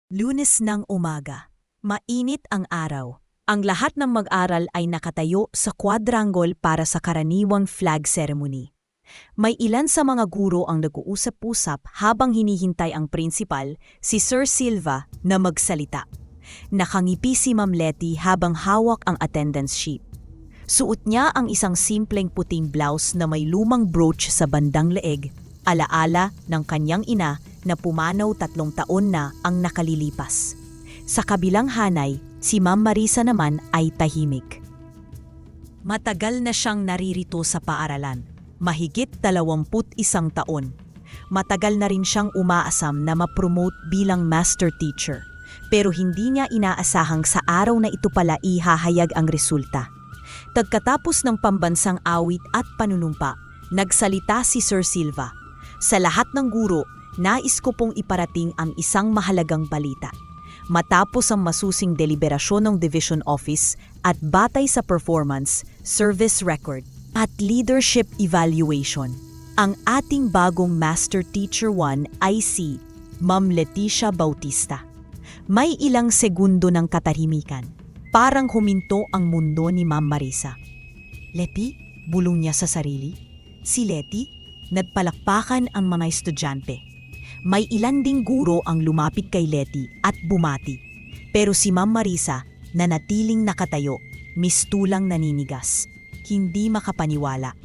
Lunes ng umaga. Mainit ang araw. Ang lahat ng mag-aral ay nakatayo sa quadrangle para sa karaniwang flag ceremony. May ilan sa mga guro ang nag-uusap-usap habang hinihintay ang principal, si Sir Silva, na magsalita. Nakangipi si Ma'am Letty habang hawak ang attendance sheet. Suot niya ang isang simpleng puting blouse na may lumang brooch sa bandang leeg, alaala ng kanyang ina na pumanaw 3 taon na ang nakalilipas. Sa kabilang hanay, si Ma'am Marisa naman ay tahimik. Matagal na siyang naririto sa paaralan, mahigit 21 taon. Matagal na rin siyang umaasam na ma-promote bilang master teacher, pero hindi niya inaasahang sa araw na ito pala ihahayag ang resulta. Pagkatapos ng pambansang awit at panunumpa, nagsalita si Sir Silva. Sa lahat ng guro, nais ko pong iparating ang isang mahalagang balita. Matapos ang masusing deliberasyon ng Division Office at batay sa performance, service record, at leadership evaluation, ang ating bagong Master Teacher 1 ay si Ma'am Leticia Bautista. May ilang segundo ng katahimikan. Parang huminto ang mundo ni Ma'am Marisa. Leti? Bulong niya sa sarili. Si Leti? Nagpalakpakan ang mga estudyante. May ilan ding guro ang lumapit kay Leti at bumati. Pero si Ma'am Marisa, nanatiling nakatayo, mistulang naninigas. Hindi makapaniwala.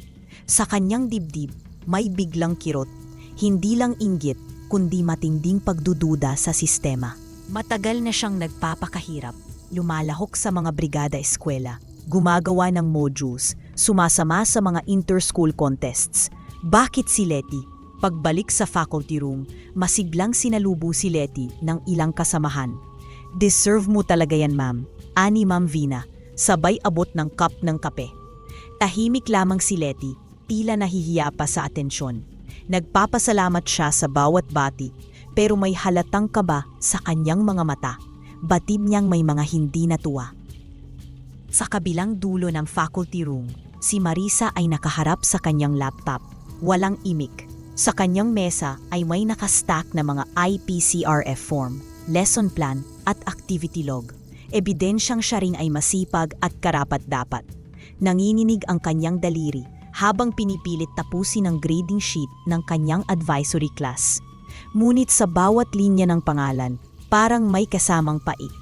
Sa kanyang dibdib, may biglang kirot. Hindi lang inggit, kundi matinding pagdududa sa sistema. Matagal na siyang nagpapakahirap. Lumalahok sa mga brigada-eskwela, gumagawa ng modules, sumasama sa mga inter-school contests. Bakit si Leti? Pagbalik sa faculty room, masiglang sinalubo si Leti ng ilang kasamahan. Deserve mo talaga yan, ma'am, ani Ma'am Vina, sabay abot ng cup ng kape. Tahimik lamang si Leti, tila nahihiya pa sa atensyon. Nagpapasalamat siya sa bawat bati, pero may halatang kaba sa kanyang mga mata. Batid niyang may mga hindi natuwa. Sa kabilang dulo ng faculty room, si Marisa ay nakaharap sa kanyang laptop. Walang imik. Sa kanyang mesa ay may nakastack na mga IPCRF form, lesson plan at activity log. Ebidensyang siya rin ay masipag at karapat-dapat. Nanginginig ang kanyang daliri habang pinipilit tapusin ang grading sheet ng kanyang advisory class. Ngunit sa bawat linya ng pangalan, parang may kasamang pait.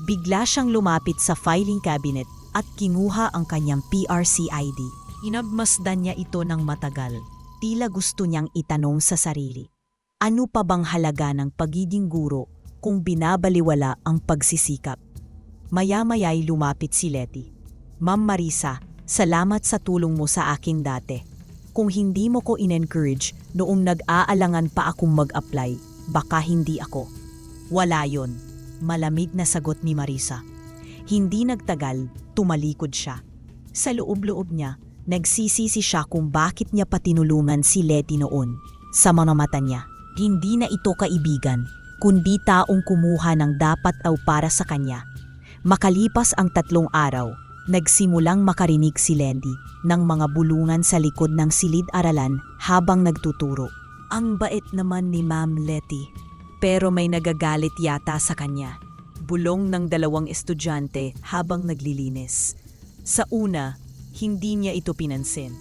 Bigla siyang lumapit sa filing cabinet at kinuha ang kanyang PRC ID. Inabmasdan niya ito ng matagal. Tila gusto niyang itanong sa sarili. Ano pa bang halaga ng pagiging guro kung binabaliwala ang pagsisikap? Maya-maya'y lumapit si Leti. Ma'am Marisa, salamat sa tulong mo sa akin dati. Kung hindi mo ko in-encourage noong nag-aalangan pa akong mag-apply, baka hindi ako. Wala yon, malamig na sagot ni Marisa. Hindi nagtagal, tumalikod siya. Sa loob-loob niya, nagsisisi siya kung bakit niya patinulungan si Leti noon. Sa mga mata niya, hindi na ito kaibigan, kundi taong kumuha ng dapat aw para sa kanya. Makalipas ang 3 araw, nagsimulang makarinig si Leti ng mga bulungan sa likod ng silid-aralan habang nagtuturo. Ang bait naman ni Ma'am Leti. Pero may nagagalit yata sa kanya. Bulong ng 2 estudyante habang naglilinis. Sa una, hindi niya ito pinansin.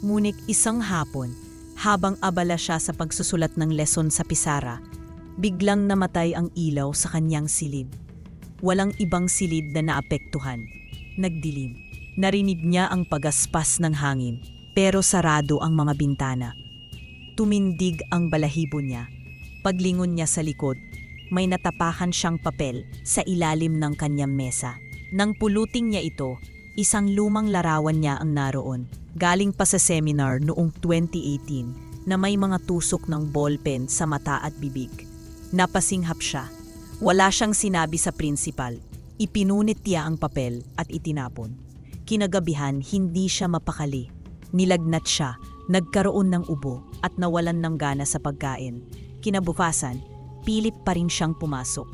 Ngunit isang hapon, habang abala siya sa pagsusulat ng lesson sa pisara, biglang namatay ang ilaw sa kanyang silid. Walang ibang silid na naapektuhan. Nagdilim. Narinig niya ang pagaspas ng hangin, pero sarado ang mga bintana. Tumindig ang balahibo niya. Paglingon niya sa likod, may natapakan siyang papel sa ilalim ng kanyang mesa. Nang puluting niya ito, isang lumang larawan niya ang naroon. Galing pa sa seminar noong 2018 na may mga tusok ng ballpen sa mata at bibig. Napasinghap siya. Wala siyang sinabi sa principal. Ipinunit niya ang papel at itinapon. Kinagabihan, hindi siya mapakali. Nilagnat siya, nagkaroon ng ubo at nawalan ng gana sa pagkain. Kinabukasan, pilit pa rin siyang pumasok.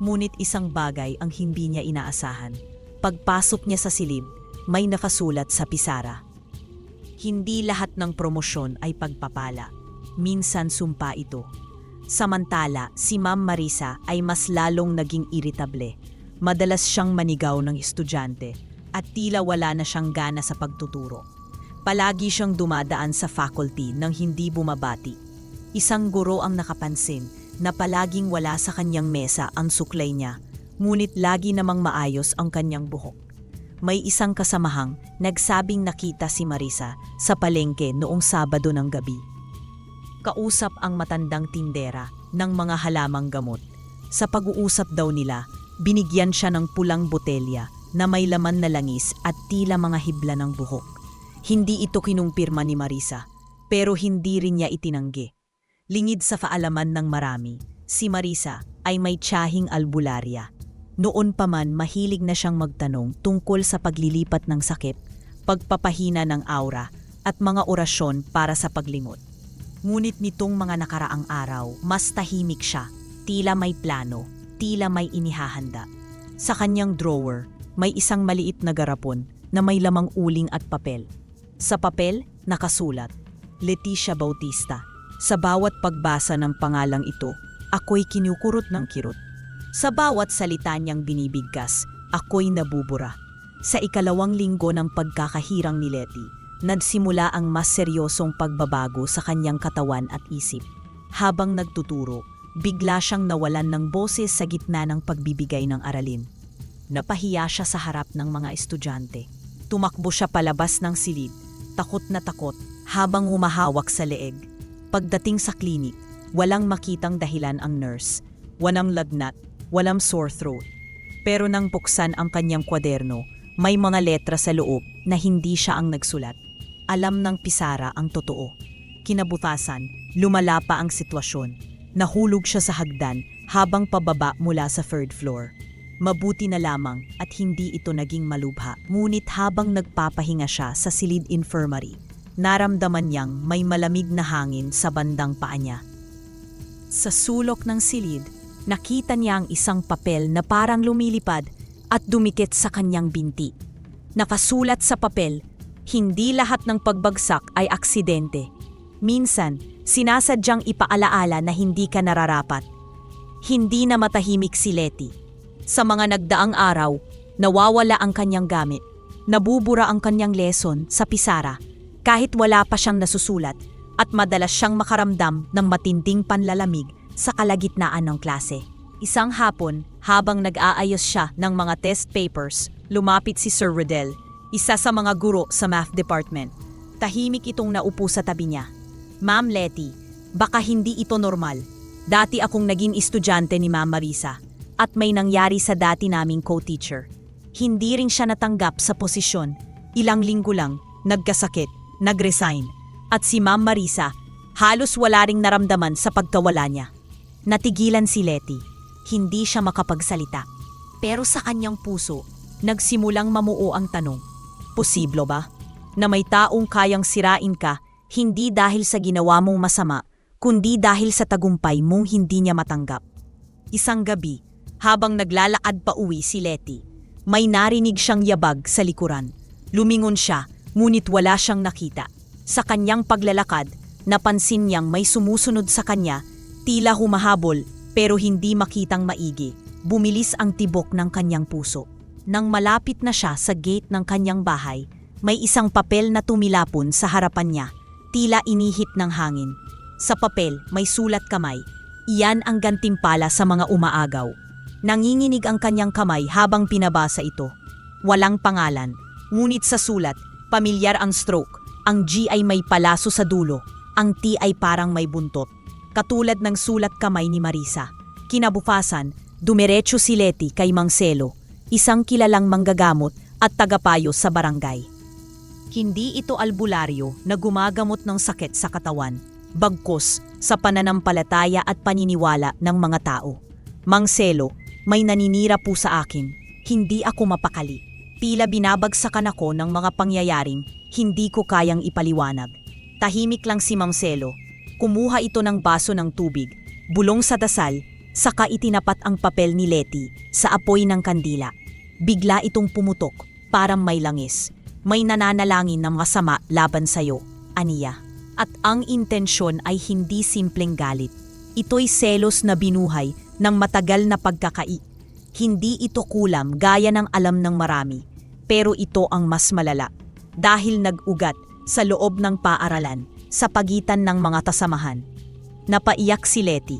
Ngunit isang bagay ang hindi niya inaasahan. Pagpasok niya sa silid, may nakasulat sa pisara. Hindi lahat ng promosyon ay pagpapala. Minsan sumpa ito. Samantala, si Ma'am Marisa ay mas lalong naging iritable. Madalas siyang manigaw ng estudyante at tila wala na siyang gana sa pagtuturo. Palagi siyang dumadaan sa faculty nang hindi bumabati. Isang guro ang nakapansin na palaging wala sa kanyang mesa ang suklay niya, ngunit lagi namang maayos ang kanyang buhok. May isang kasamahang nagsabing nakita si Marisa sa palengke noong Sabado ng gabi. Kausap ang matandang tindera ng mga halamang gamot. Sa pag-uusap daw nila, binigyan siya ng pulang botelya na may laman na langis at tila mga hibla ng buhok. Hindi ito kinumpirma ni Marisa, pero hindi rin niya itinanggi. Lingid sa kaalaman ng marami, si Marisa ay may tiyahing albularya. Noon pa man mahilig na siyang magtanong tungkol sa paglilipat ng sakit, pagpapahina ng aura at mga orasyon para sa paglingot. Ngunit nitong mga nakaraang araw, mas tahimik siya, tila may plano, tila may inihahanda. Sa kanyang drawer, may isang maliit na garapon na may lamang uling at papel. Sa papel, nakasulat, Leticia Bautista. Sa bawat pagbasa ng pangalang ito, ako'y kinukurot ng kirot. Sa bawat salita niyang binibigkas, ako'y nabubura. Sa ikalawang linggo ng pagkakahirang ni Leti, nagsimula ang mas seryosong pagbabago sa kanyang katawan at isip. Habang nagtuturo, bigla siyang nawalan ng boses sa gitna ng pagbibigay ng aralin. Napahiya siya sa harap ng mga estudyante. Tumakbo siya palabas ng silid, takot na takot, habang humahawak sa leeg. Pagdating sa klinik, walang makitang dahilan ang nurse. Walang lagnat, walang sore throat. Pero nang buksan ang kanyang kwaderno, may mga letra sa loob na hindi siya ang nagsulat. Alam ng pisara ang totoo. Kinabukasan, lumala pa ang sitwasyon. Nahulog siya sa hagdan habang pababa mula sa third floor. Mabuti na lamang at hindi ito naging malubha. Ngunit habang nagpapahinga siya sa silid infirmary, naramdaman niyang may malamig na hangin sa bandang paa niya. Sa sulok ng silid, nakita niya ang isang papel na parang lumilipad at dumikit sa kanyang binti. Nakasulat sa papel, hindi lahat ng pagbagsak ay aksidente. Minsan, sinasadyang ipaalaala na hindi ka nararapat. Hindi na matahimik si Leti. Sa mga nagdaang araw, nawawala ang kanyang gamit. Nabubura ang kanyang lesson sa pisara kahit wala pa siyang nasusulat at madalas siyang makaramdam ng matinding panlalamig sa kalagitnaan ng klase. Isang hapon, habang nag-aayos siya ng mga test papers, lumapit si Sir Rodel, isa sa mga guro sa math department. Tahimik itong naupo sa tabi niya. Ma'am Leti, baka hindi ito normal. Dati akong naging estudyante ni Ma'am Marisa at may nangyari sa dati naming co-teacher. Hindi rin siya natanggap sa posisyon. Ilang linggo lang, nagkasakit, nag-resign. At si Ma'am Marisa, halos wala ring naramdaman sa pagkawala niya. Natigilan si Leti. Hindi siya makapagsalita. Pero sa kanyang puso, nagsimulang mamuo ang tanong. Posible ba na may taong kayang sirain ka hindi dahil sa ginawa mong masama, kundi dahil sa tagumpay mong hindi niya matanggap? Isang gabi, habang naglalakad pa uwi si Leti, may narinig siyang yabag sa likuran. Lumingon siya, ngunit wala siyang nakita. Sa kanyang paglalakad, napansin niyang may sumusunod sa kanya, tila humahabol pero hindi makitang maigi. Bumilis ang tibok ng kanyang puso. Nang malapit na siya sa gate ng kanyang bahay, may isang papel na tumilapon sa harapan niya, tila inihit ng hangin. Sa papel, may sulat kamay. Iyan ang gantimpala sa mga umaagaw. Nanginginig ang kanyang kamay habang pinabasa ito. Walang pangalan, ngunit sa sulat, pamilyar ang stroke. Ang G ay may palaso sa dulo, ang T ay parang may buntot. Katulad ng sulat kamay ni Marisa. Kinabukasan, dumiretso si Leti kay Mang Selo, isang kilalang manggagamot at tagapayo sa barangay. Hindi ito albularyo na gumagamot ng sakit sa katawan, bagkus sa pananampalataya at paniniwala ng mga tao. Mang Selo, may naninira po sa akin, hindi ako mapakali. Tila binabagsakan ako ng mga pangyayaring hindi ko kayang ipaliwanag. Tahimik lang si Mang Selo. Kumuha ito ng baso ng tubig, bulong sa dasal, saka itinapat ang papel ni Leti sa apoy ng kandila. Bigla itong pumutok, parang may langis. May nananalangin ng masama laban sa'yo, aniya. At ang intensyon ay hindi simpleng galit. Ito'y selos na binuhay ng matagal na pagkakai. Hindi ito kulam gaya ng alam ng marami, pero ito ang mas malala dahil nag-ugat sa loob ng paaralan sa pagitan ng mga tasamahan. Napaiyak si Letty.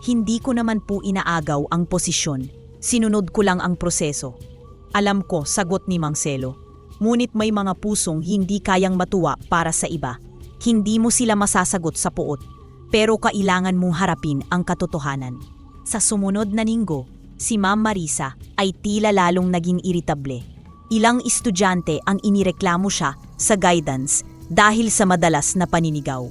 Hindi ko naman po inaagaw ang posisyon. Sinunod ko lang ang proseso. Alam ko, sagot ni Mang Selo. Ngunit may mga pusong hindi kayang matuwa para sa iba. Hindi mo sila masasagot sa puot, pero kailangan mong harapin ang katotohanan. Sa sumunod na linggo, si Ma'am Marisa ay tila lalong naging iritable. Ilang estudyante ang inireklamo siya sa guidance dahil sa madalas na paninigaw.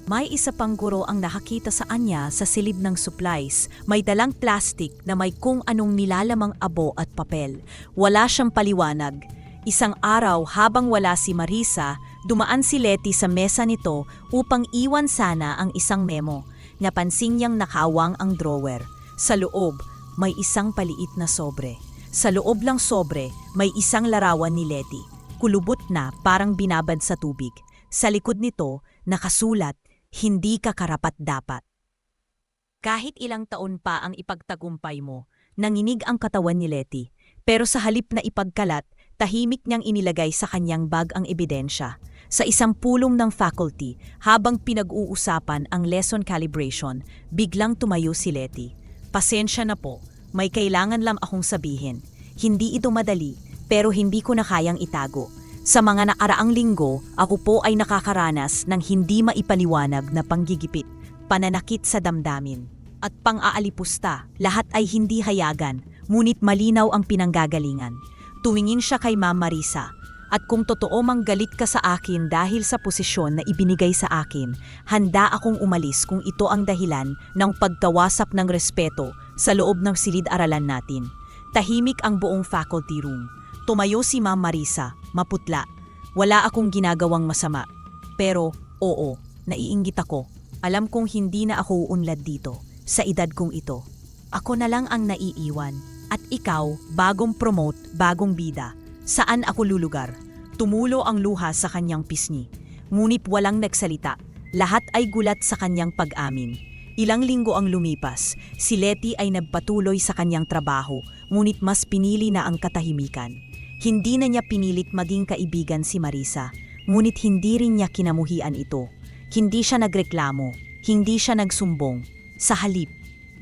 May isa pang guro ang nakakita sa anya sa silid ng supplies. May dalang plastic na may kung anong nilalamang abo at papel. Wala siyang paliwanag. Isang araw habang wala si Marisa, dumaan si Letty sa mesa nito upang iwan sana ang isang memo. Napansin niyang nakawang ang drawer. Sa loob, may isang paliit na sobre. Sa loob lang sobre, may isang larawan ni Letty. Kulubot na parang binabad sa tubig. Sa likod nito, nakasulat, "Hindi ka karapat-dapat." Kahit ilang taon pa ang ipagtagumpay mo, nanginig ang katawan ni Letty. Pero sa halip na ipagkalat, tahimik niyang inilagay sa kanyang bag ang ebidensya. Sa isang pulong ng faculty, habang pinag-uusapan ang lesson calibration, biglang tumayo si Letty. "Pasensya na po, may kailangan lang akong sabihin. Hindi ito madali, pero hindi ko na kayang itago. Sa mga naaraang linggo, ako po ay nakakaranas ng hindi maipaliwanag na panggigipit, pananakit sa damdamin, at pang-aalipusta. Lahat ay hindi hayagan, ngunit malinaw ang pinanggagalingan." Tumingin siya kay Ma'am Marisa. "At kung totoo mang galit ka sa akin dahil sa posisyon na ibinigay sa akin, handa akong umalis kung ito ang dahilan ng pagkawasak ng respeto sa loob ng silid-aralan natin." Tahimik ang buong faculty room. Tumayo si Ma'am Marisa, maputla. "Wala akong ginagawang masama. Pero, oo, naiinggit ako. Alam kong hindi na ako uunlad dito, sa edad kong ito. Ako na lang ang naiiwan. At ikaw, bagong promote, bagong bida. Saan ako lulugar?" Tumulo ang luha sa kanyang pisngi. Ngunit walang nagsalita. Lahat ay gulat sa kanyang pag-amin. Ilang linggo ang lumipas. Si Letty ay nagpatuloy sa kanyang trabaho, ngunit mas pinili na ang katahimikan. Hindi na niya pinilit maging kaibigan si Marisa, ngunit hindi rin niya kinamuhian ito. Hindi siya nagreklamo, hindi siya nagsumbong. Sa halip,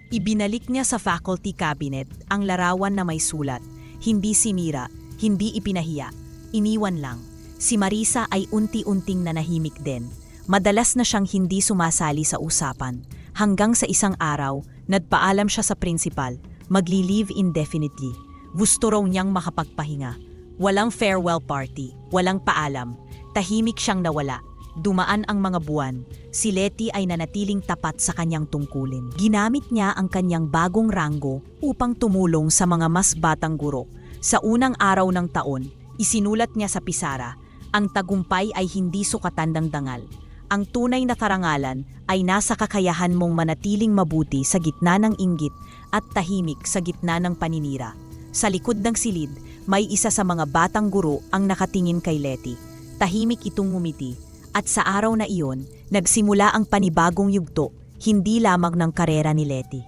ibinalik niya sa faculty cabinet ang larawan na may sulat. Hindi sinira, hindi ipinahiya, iniwan lang. Si Marisa ay unti-unting nanahimik din. Madalas na siyang hindi sumasali sa usapan. Hanggang sa isang araw, nagpaalam siya sa principal, magli-leave indefinitely. Gusto raw niyang makapagpahinga. Walang farewell party, walang paalam. Tahimik siyang nawala. Dumaan ang mga buwan. Si Letty ay nanatiling tapat sa kanyang tungkulin. Ginamit niya ang kanyang bagong ranggo upang tumulong sa mga mas batang guro. Sa unang araw ng taon, isinulat niya sa pisara, "Ang tagumpay ay hindi sukatan ng dangal. Ang tunay na karangalan ay nasa kakayahan mong manatiling mabuti sa gitna ng inggit at tahimik sa gitna ng paninira." Sa likod ng silid, may isa sa mga batang guro ang nakatingin kay Letty. Tahimik itong ngumiti, at sa araw na iyon, nagsimula ang panibagong yugto, hindi lamang ng karera ni Letty,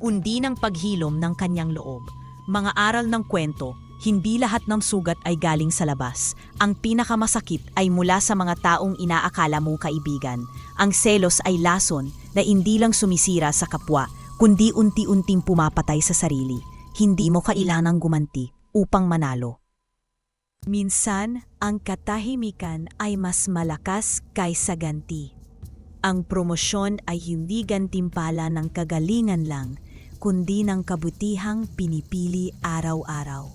kundi ng paghilom ng kanyang loob. Mga aral ng kwento, hindi lahat ng sugat ay galing sa labas. Ang pinakamasakit ay mula sa mga taong inaakala mo kaibigan. Ang selos ay lason na hindi lang sumisira sa kapwa, kundi unti-unting pumapatay sa sarili. Hindi mo kailangang gumanti upang manalo. Minsan, ang katahimikan ay mas malakas kaysa ganti. Ang promosyon ay hindi gantimpala ng kagalingan lang, kundi ng kabutihang pinipili araw-araw.